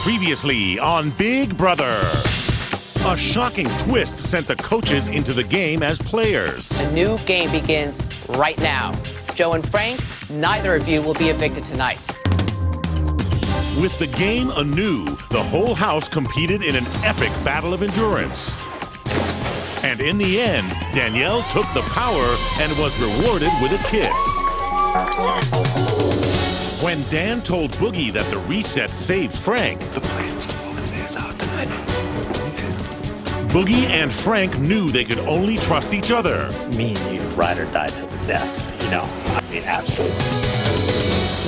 Previously on Big Brother. A shocking twist sent the coaches into the game as players. A new game begins right now. Joe and Frank, neither of you will be evicted tonight. With the game anew, the whole house competed in an epic battle of endurance. And in the end, Danielle took the power and was rewarded with a kiss. When Dan told Boogie that the reset saved Frank, the plan was to pull his ass out tonight. Boogie and Frank knew they could only trust each other. Me and you, ride or die to the death, you know? I mean, absolutely.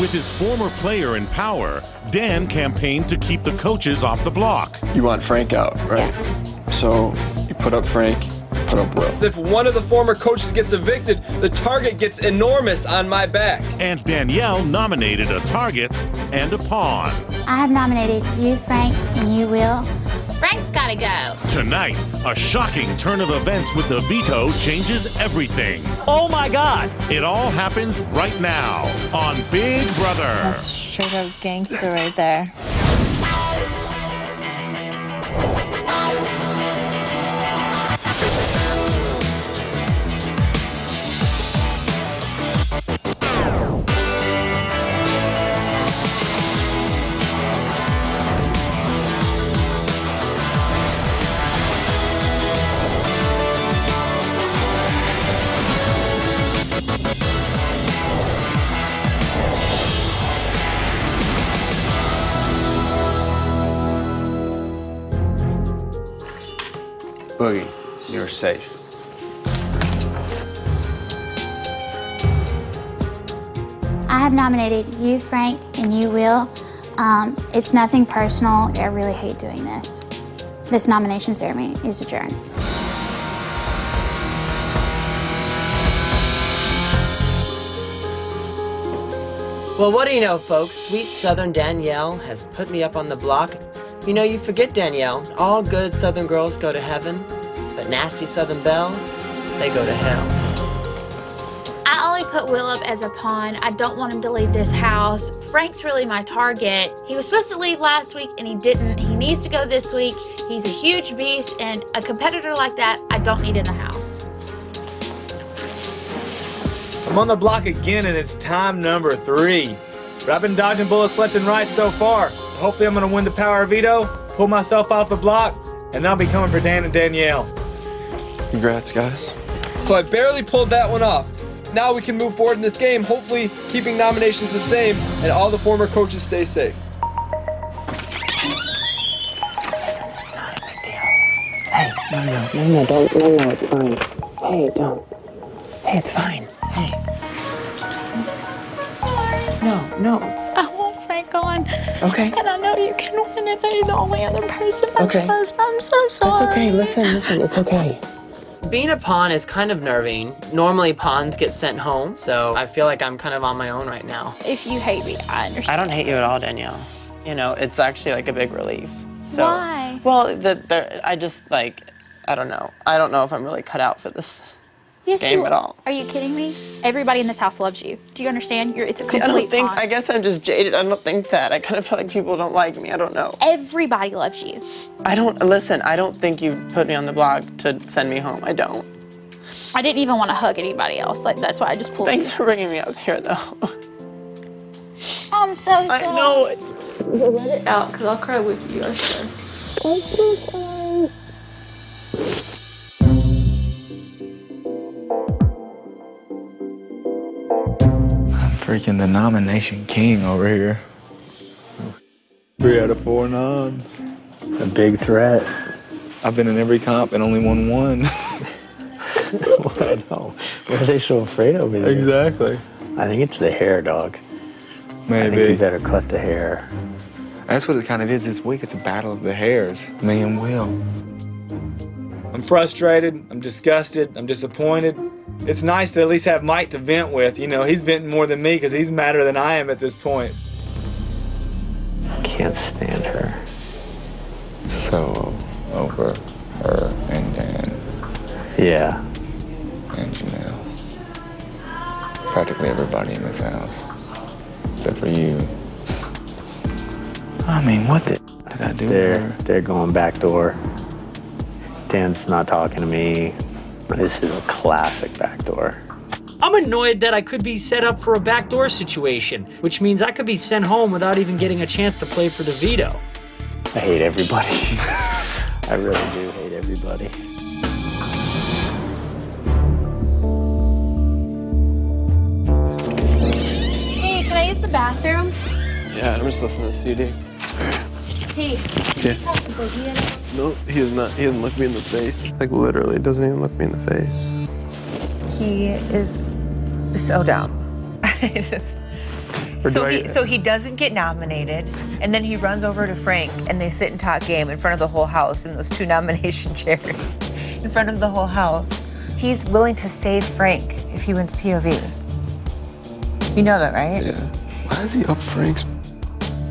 With his former player in power, Dan campaigned to keep the coaches off the block. You want Frank out, right? Yeah. So you put up Frank, put up Will. If one of the former coaches gets evicted, the target gets enormous on my back. And Danielle nominated a target and a pawn. I have nominated you, Frank, and you, Will. Frank's gotta go. Tonight, a shocking turn of events with the veto changes everything. Oh my God! It all happens right now on Big Brother. That's straight up gangster right there. Boogie, you're safe. I have nominated you, Frank, and you, Will. It's nothing personal. I really hate doing this. This nomination ceremony is adjourned. Well, what do you know, folks? Sweet Southern Danielle has put me up on the block. You know, you forget, Danielle, all good Southern girls go to heaven, but nasty Southern belles, they go to hell. I only put Will up as a pawn. I don't want him to leave this house. Frank's really my target. He was supposed to leave last week and he didn't. He needs to go this week. He's a huge beast, and a competitor like that, I don't need in the house. I'm on the block again, and it's time number 3. But I've been dodging bullets left and right so far. So hopefully I'm going to win the power veto, pull myself off the block, and I'll be coming for Dan and Danielle. Congrats, guys. So I barely pulled that one off. Now we can move forward in this game, hopefully keeping nominations the same and all the former coaches stay safe. Listen, it's not a big deal. Hey, no, don't, no, it's fine. Hey, don't. Hey, it's fine. Hey. Sorry. No. I want Frank on. Okay. And I know you can win it. You're the only other person. Okay. I'm so sorry. That's okay. Listen, it's okay. Being a pawn is kind of nerving. Normally, pawns get sent home, so I feel like I'm kind of on my own right now. If you hate me, I understand. I don't hate you at all, Danielle. You know, it's actually like a big relief. So, Why? Well, I just, like, I don't know. I don't know if I'm really cut out for this game at all. Are you kidding me? Everybody in this house loves you. Do you understand? It's a See, complete pawn. I guess I'm just jaded. I don't think that. I kind of feel like people don't like me. I don't know. Everybody loves you. I don't think you put me on the block to send me home. I don't. I didn't even want to hug anybody else. Like, that's why I just pulled Thanks you. for bringing me up here, though. I'm so sorry. I know it. Let it out, because I'll cry with you, I swear. I'm so sorry. Freaking the nomination king over here. 3 out of 4 nods. A big threat. I've been in every comp and only won 1. I know. What are they so afraid of? Exactly. I think it's the hair, dog. Maybe. I think you better cut the hair. That's what it kind of is this week. It's a battle of the hairs. Me and Will. I'm frustrated, I'm disgusted, I'm disappointed. It's nice to at least have Mike to vent with. You know, he's venting more than me because he's madder than I am at this point. Can't stand her. So over her and Dan. Yeah. And Janelle. Practically everybody in this house. Except for you. I mean, what the did I do to her? They're going backdoor. Dan's not talking to me. This is a classic backdoor. I'm annoyed that I could be set up for a backdoor situation, which means I could be sent home without even getting a chance to play for the veto. I hate everybody. I really do hate everybody. Hey, can I use the bathroom? Yeah, I'm just listening to the CD. Hey, Yeah. talk to Boogie in it. No, he is not. He doesn't look me in the face. Like, literally, doesn't even look me in the face. He is so dumb. So he doesn't get nominated, and then he runs over to Frank, and they sit and talk game in front of the whole house in those 2 nomination chairs in front of the whole house. He's willing to save Frank if he wins POV. You know that, right? Yeah. Why is he up Frank's?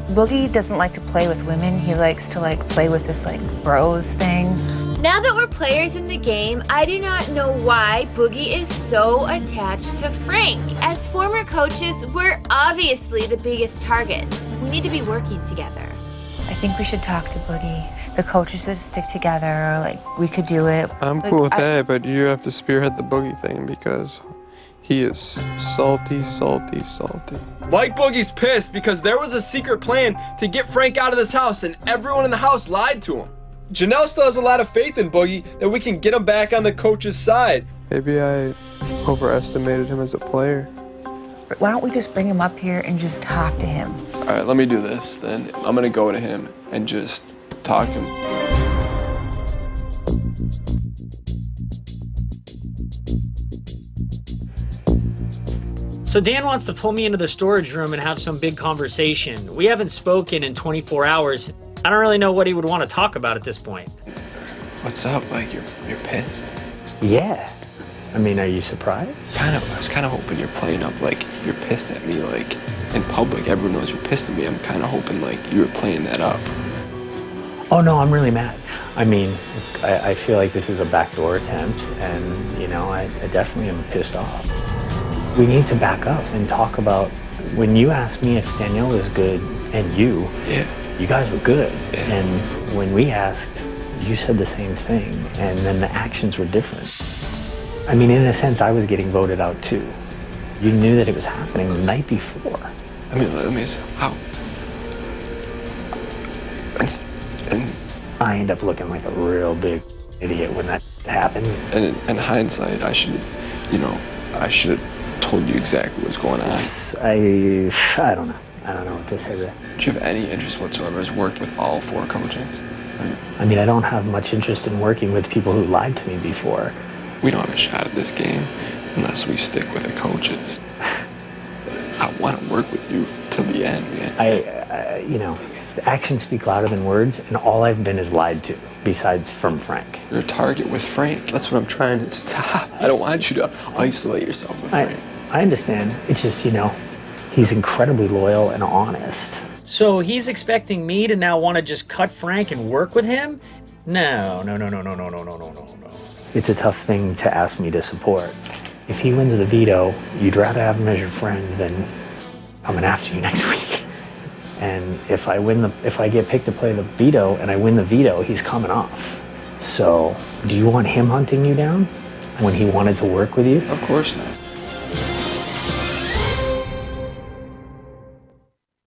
Boogie doesn't like to play with women. He likes to play with this bros thing. Now that we're players in the game, I do not know why Boogie is so attached to Frank. As former coaches, we're obviously the biggest targets. We need to be working together. I think we should talk to Boogie. The coaches should stick together. We could do it. I'm cool with that, but you have to spearhead the Boogie thing because he is salty, salty, salty. Mike Boogie's pissed because there was a secret plan to get Frank out of this house, and everyone in the house lied to him. Janelle still has a lot of faith in Boogie that we can get him back on the coach's side. Maybe I overestimated him as a player. Why don't we just bring him up here and just talk to him? All right, let me do this then. I'm gonna go to him and just talk to him. So Dan wants to pull me into the storage room and have some big conversation. We haven't spoken in 24 hours. I don't really know what he would want to talk about at this point. What's up? You're pissed? Yeah. I mean, are you surprised? I was kind of hoping you're playing up you're pissed at me in public. Everyone knows you're pissed at me. I'm kind of hoping you were playing that up. Oh no, I'm really mad. I mean, I feel like this is a backdoor attempt, and I definitely am pissed off. We need to back up and talk about when you asked me if Danielle was good, and you guys were good. Yeah. And when we asked, you said the same thing, and then the actions were different. I mean, in a sense, I was getting voted out too. You knew that it was happening the night before. I mean, let me see. How? And I end up looking like a real big idiot when that happened. And in hindsight, I should have told you exactly what's going on. I don't know. I don't know what to say there. Do you have any interest whatsoever in working with all 4 coaches? I mean, I don't have much interest in working with people who lied to me before. We don't have a shot at this game unless we stick with the coaches. I want to work with you till the end, man. Actions speak louder than words, and all I've been is lied to, besides from Frank. You're a target with Frank. That's what I'm trying to stop. I don't want you to isolate yourself with Frank. I understand. It's just, he's incredibly loyal and honest. So he's expecting me to now want to just cut Frank and work with him? No. It's a tough thing to ask me to support. If he wins the veto, you'd rather have him as your friend than coming after you next week. And if I get picked to play the veto and I win the veto, he's coming off. So, do you want him hunting you down when he wanted to work with you? Of course not.